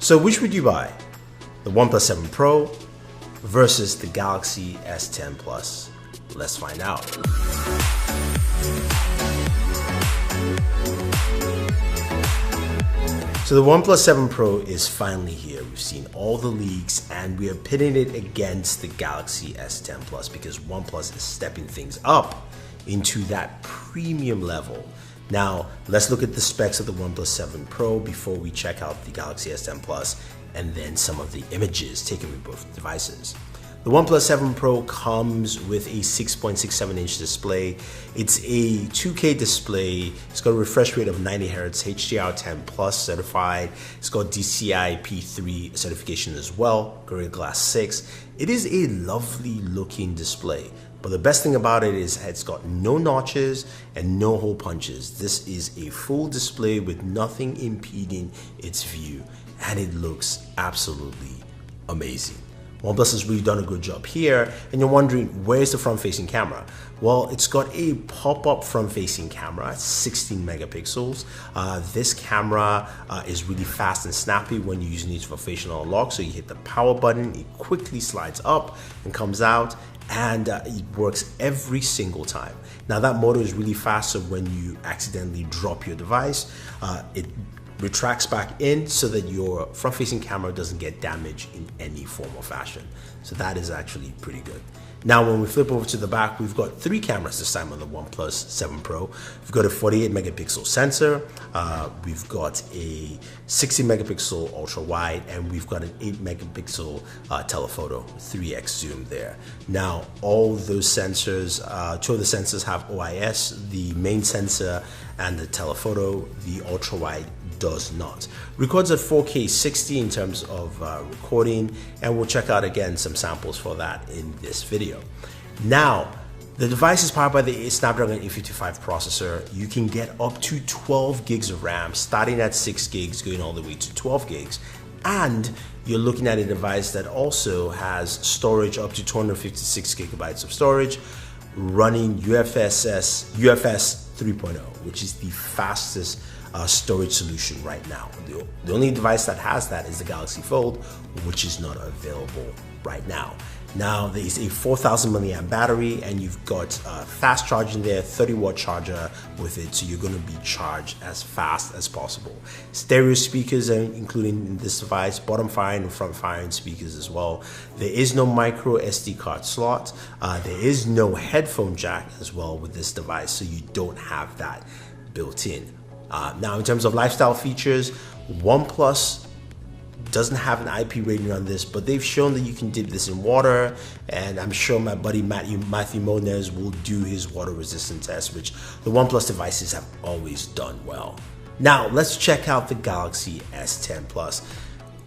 So which would you buy? The OnePlus 7 Pro versus the Galaxy S10 Plus? Let's find out. So the OnePlus 7 Pro is finally here. We've seen all the leaks and we are pitting it against the Galaxy S10 Plus because OnePlus is stepping things up into that premium level. Now, let's look at the specs of the OnePlus 7 Pro before we check out the Galaxy S10 Plus and then some of the images taken with both devices. The OnePlus 7 Pro comes with a 6.67-inch display. It's a 2K display. It's got a refresh rate of 90 Hz, HDR10 Plus certified. It's got DCI P3 certification as well, Gorilla Glass 6. It is a lovely looking display. But the best thing about it is it's got no notches and no hole punches. This is a full display with nothing impeding its view, and it looks absolutely amazing. OnePlus has really done a good job here, and you're wondering, where's the front-facing camera? Well, it's got a pop-up front-facing camera at 16 megapixels. This camera is really fast and snappy when you're using it for facial unlock. So you hit the power button, it quickly slides up and comes out, and it works every single time. Now that motor is really fast, so when you accidentally drop your device, it retracts back in so that your front-facing camera doesn't get damaged in any form or fashion. So that is actually pretty good. Now when we flip over to the back, we've got 3 cameras this time on the OnePlus 7 Pro. We've got a 48 megapixel sensor, we've got a 60 megapixel ultra wide, and we've got an 8 megapixel telephoto, 3x zoom there. Now all those sensors, 2 of the sensors have OIS, the main sensor and the telephoto. The ultra wide does not. Records at 4K 60 in terms of recording, and we'll check out again some samples for that in this video. Now, the device is powered by the Snapdragon 855 processor. You can get up to 12 gigs of RAM, starting at 6 gigs, going all the way to 12 gigs. And you're looking at a device that also has storage up to 256 gigabytes of storage, running UFS 3.0, which is the fastest storage solution right now. The only device that has that is the Galaxy Fold, which is not available right now. Now there is a 4,000 milliamp battery, and you've got fast charging there, 30-watt charger with it, so you're going to be charged as fast as possible. Stereo speakers are included in this device, bottom firing and front firing speakers as well. There is no micro SD card slot. There is no headphone jack as well with this device, so you don't have that built in. Now in terms of lifestyle features, OnePlus doesn't have an IP rating on this, but they've shown that you can dip this in water, and I'm sure my buddy Matthew Monez will do his water resistant test, which the OnePlus devices have always done well. Now let's check out the Galaxy S10 Plus.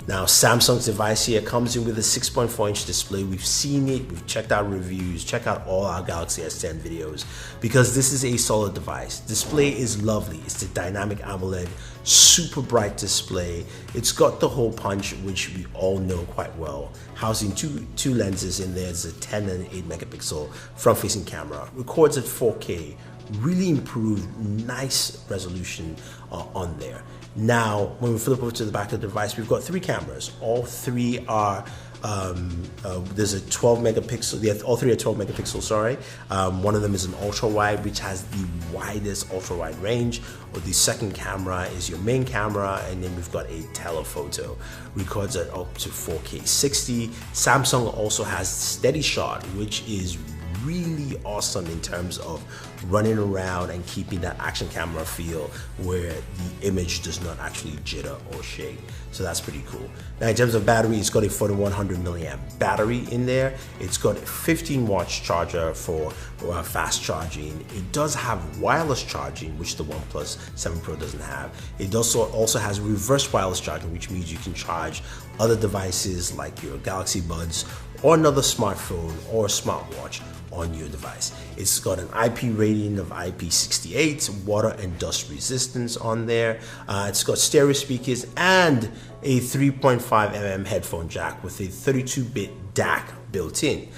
Now Samsung's device here comes in with a 6.4-inch display. We've seen it, we've checked out reviews, check out all our Galaxy S10 videos, because this is a solid device. Display is lovely. It's the dynamic AMOLED, super bright display. It's got the hole punch, which we all know quite well. Housing two lenses in there. There's a 10 and 8 megapixel front-facing camera. Records at 4K. Really improved, nice resolution on there. Now, when we flip over to the back of the device, we've got 3 cameras. All 3 are, there's a 12 megapixel, all 3 are 12 megapixels, sorry. One of them is an ultra wide, which has the widest ultra wide range. Or the second camera is your main camera, and then we've got a telephoto. Records at up to 4K 60. Samsung also has steady shot, which is really awesome in terms of running around and keeping that action camera feel where the image does not actually jitter or shake. So that's pretty cool. Now in terms of battery, it's got a 4100 milliamp battery in there. It's got a 15 watts charger for fast charging. It does have wireless charging, which the OnePlus 7 Pro doesn't have. It also has reverse wireless charging, which means you can charge other devices like your Galaxy Buds or another smartphone or smartwatch on your device. It's got an IP rating of IP68, water and dust resistance on there. It's got stereo speakers and a 3.5mm headphone jack with a 32-bit DAC built in.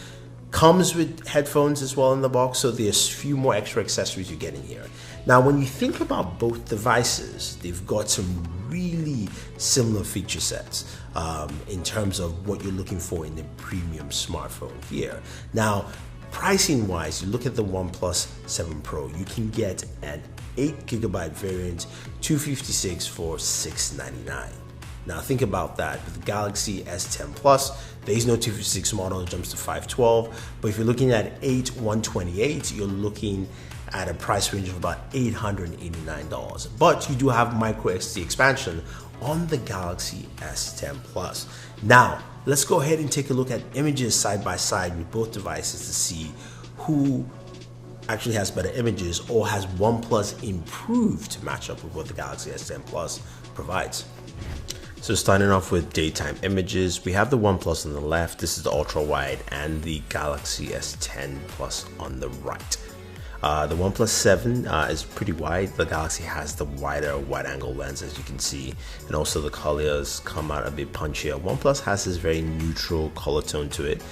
Comes with headphones as well in the box, so there's a few more extra accessories you get in here. Now, when you think about both devices, they've got some really similar feature sets in terms of what you're looking for in a premium smartphone here. Now, pricing wise, you look at the OnePlus 7 Pro, you can get an 8GB variant, 256 for $699. Now think about that. With the Galaxy S10 Plus, there is no 256 model, it jumps to 512. But if you're looking at 128, you're looking at a price range of about $889. But you do have micro SD expansion on the Galaxy S10 Plus. Now, let's go ahead and take a look at images side by side with both devices to see who actually has better images, or has OnePlus improved to match up with what the Galaxy S10 Plus provides. So starting off with daytime images, we have the OnePlus on the left, this is the ultra wide, and the Galaxy S10 Plus on the right. The OnePlus 7 is pretty wide. The Galaxy has the wider wide angle lens, as you can see, and also the colors come out a bit punchier. OnePlus has this very neutral color tone to it.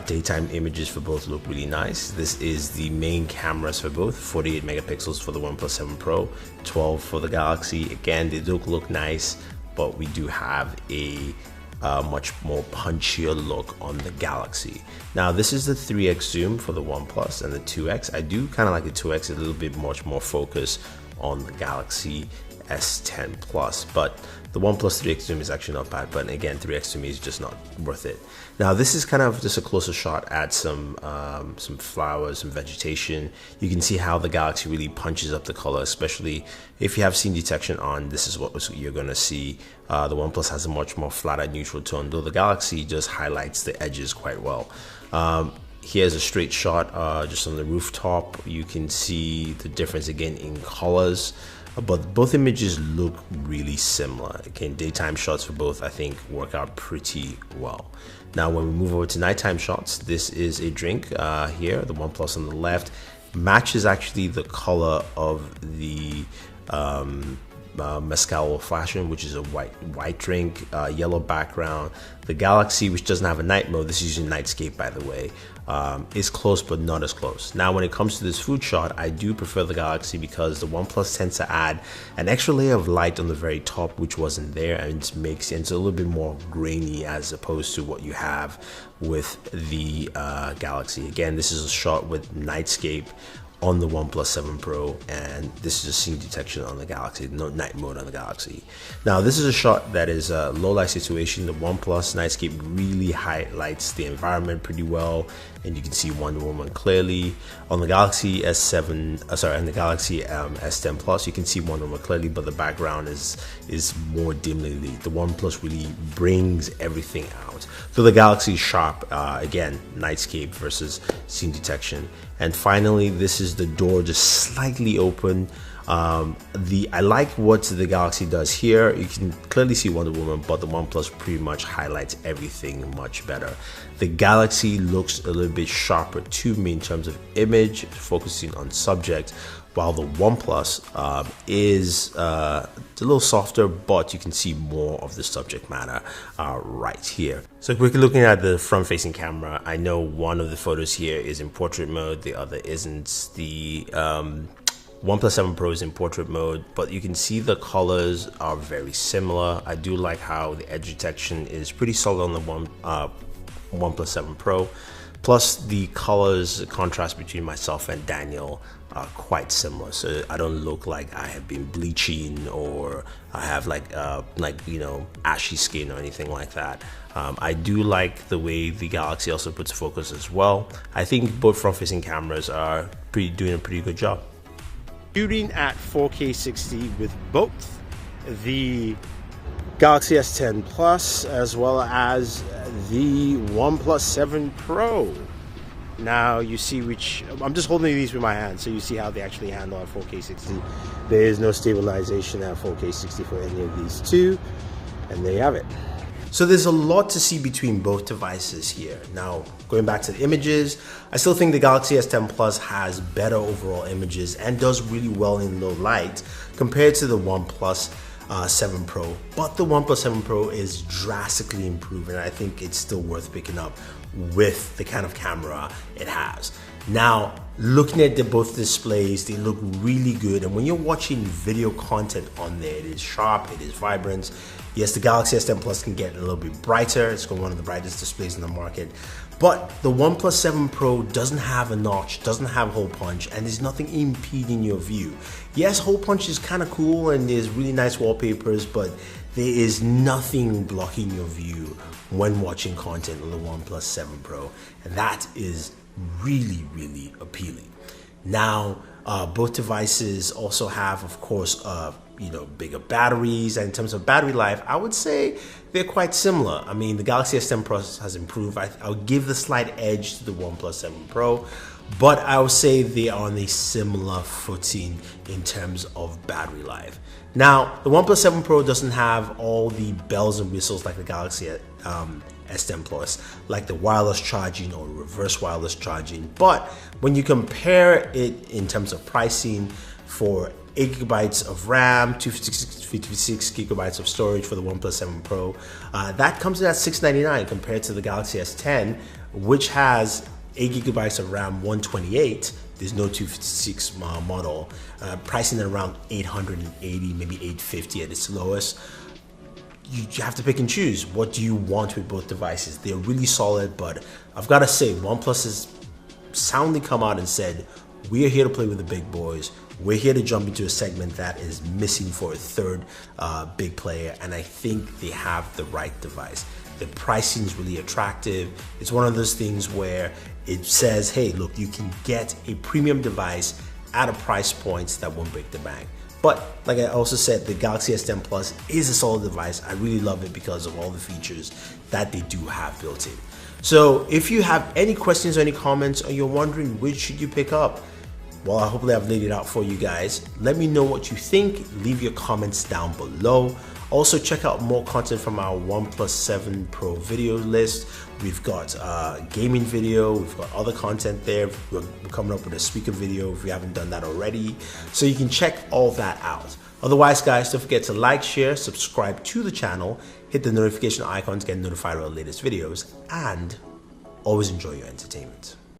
Daytime images for both look really nice. This is the main cameras for both, 48 megapixels for the OnePlus 7 Pro, 12 for the Galaxy. Again, they do look nice, but we do have a much more punchier look on the Galaxy. Now this is the 3x zoom for the OnePlus and the 2x. I do kind of like the 2x, a little bit much more focus on the Galaxy S10 Plus, but the OnePlus 3x zoom is actually not bad, but again 3x to me is just not worth it. Now this is kind of just a closer shot at some flowers, some vegetation. You can see how the Galaxy really punches up the color, especially if you have scene detection on. This is what you're going to see. The OnePlus has a much more flatter neutral tone, though the Galaxy just highlights the edges quite well. Here's a straight shot just on the rooftop. You can see the difference again in colors, but both images look really similar. Again, daytime shots for both I think work out pretty well. Now when we move over to nighttime shots, this is a drink here. The OnePlus on the left matches actually the color of the mezcal fashion, which is a white drink, yellow background. The Galaxy, which doesn't have a night mode, this is using Nightscape by the way, is close but not as close. Now when it comes to this food shot, I do prefer the Galaxy because the OnePlus tends to add an extra layer of light on the very top, which wasn't there, and it makes it a little bit more grainy as opposed to what you have with the Galaxy. Again, this is a shot with Nightscape on the OnePlus 7 Pro, and this is a scene detection on the Galaxy, no night mode on the Galaxy. Now this is a shot that is a low light situation. The OnePlus Nightscape really highlights the environment pretty well, and you can see Wonder Woman clearly. On the Galaxy S7, and the Galaxy S10 Plus, you can see Wonder Woman clearly, but the background is more dimly lit. The OnePlus really brings everything out. So the Galaxy is sharp, again, Nightscape versus scene detection. And finally, this is the door just slightly open. I like what the Galaxy does here. You can clearly see Wonder Woman, but the OnePlus pretty much highlights everything much better. The Galaxy looks a little bit sharper to me in terms of image, focusing on subject, while the OnePlus is a little softer, but you can see more of the subject matter right here. So quickly looking at the front-facing camera, I know one of the photos here is in portrait mode, the other isn't. The OnePlus 7 Pro is in portrait mode, but you can see the colors are very similar. I do like how the edge detection is pretty solid on the OnePlus 7 Pro. Plus the colors, the contrast between myself and Daniel are quite similar, so I don't look like I have been bleaching or I have like ashy skin or anything like that. I do like the way the Galaxy also puts focus as well. I think both front-facing cameras are doing a pretty good job. Shooting at 4K 60 with both the Galaxy S10 Plus as well as the OnePlus 7 Pro. Now you see I'm just holding these with my hand, so you see how they actually handle at 4K 60. There is no stabilization at 4K 60 for any of these two, and there you have it. So there's a lot to see between both devices here. Now, going back to the images, I still think the Galaxy S10 Plus has better overall images and does really well in low light compared to the OnePlus 7 Pro. But the OnePlus 7 Pro is drastically improved, and I think it's still worth picking up with the kind of camera it has. Now, looking at both displays, they look really good. And when you're watching video content on there, it is sharp, it is vibrant. Yes, the Galaxy S10 Plus can get a little bit brighter. It's got one of the brightest displays in the market. But the OnePlus 7 Pro doesn't have a notch, doesn't have hole punch, and there's nothing impeding your view. Yes, hole punch is kind of cool and there's really nice wallpapers, but there is nothing blocking your view when watching content on the OnePlus 7 Pro. And that is really, really appealing. Now, both devices also have, of course, bigger batteries. And in terms of battery life, I would say they're quite similar. I mean, the Galaxy S10 Plus has improved. I'll give the slight edge to the OnePlus 7 Pro, but I would say they are on a similar footing in terms of battery life. Now, the OnePlus 7 Pro doesn't have all the bells and whistles like the Galaxy S10 Plus, like the wireless charging or reverse wireless charging. But when you compare it in terms of pricing, for 8 gigabytes of RAM, 256 gigabytes of storage for the OnePlus 7 Pro, that comes in at $699 compared to the Galaxy S10, which has 8 gigabytes of RAM, 128. There's no 256 model, pricing at around $880, maybe $850 at its lowest. You have to pick and choose. What do you want with both devices? They're really solid, but I've got to say, OnePlus has soundly come out and said, we are here to play with the big boys. We're here to jump into a segment that is missing for a third big player, and I think they have the right device. The pricing is really attractive. It's one of those things where it says, hey, look, you can get a premium device at a price point that won't break the bank. But like I also said, the Galaxy S10 Plus is a solid device. I really love it because of all the features that they do have built in. So if you have any questions or any comments, or you're wondering which should you pick up, well, hopefully I've laid it out for you guys. Let me know what you think. Leave your comments down below. Also, check out more content from our OnePlus 7 Pro video list. We've got gaming video, we've got other content there. We're coming up with a speaker video if you haven't done that already. So you can check all that out. Otherwise, guys, don't forget to like, share, subscribe to the channel, hit the notification icon to get notified of our latest videos, and always enjoy your entertainment.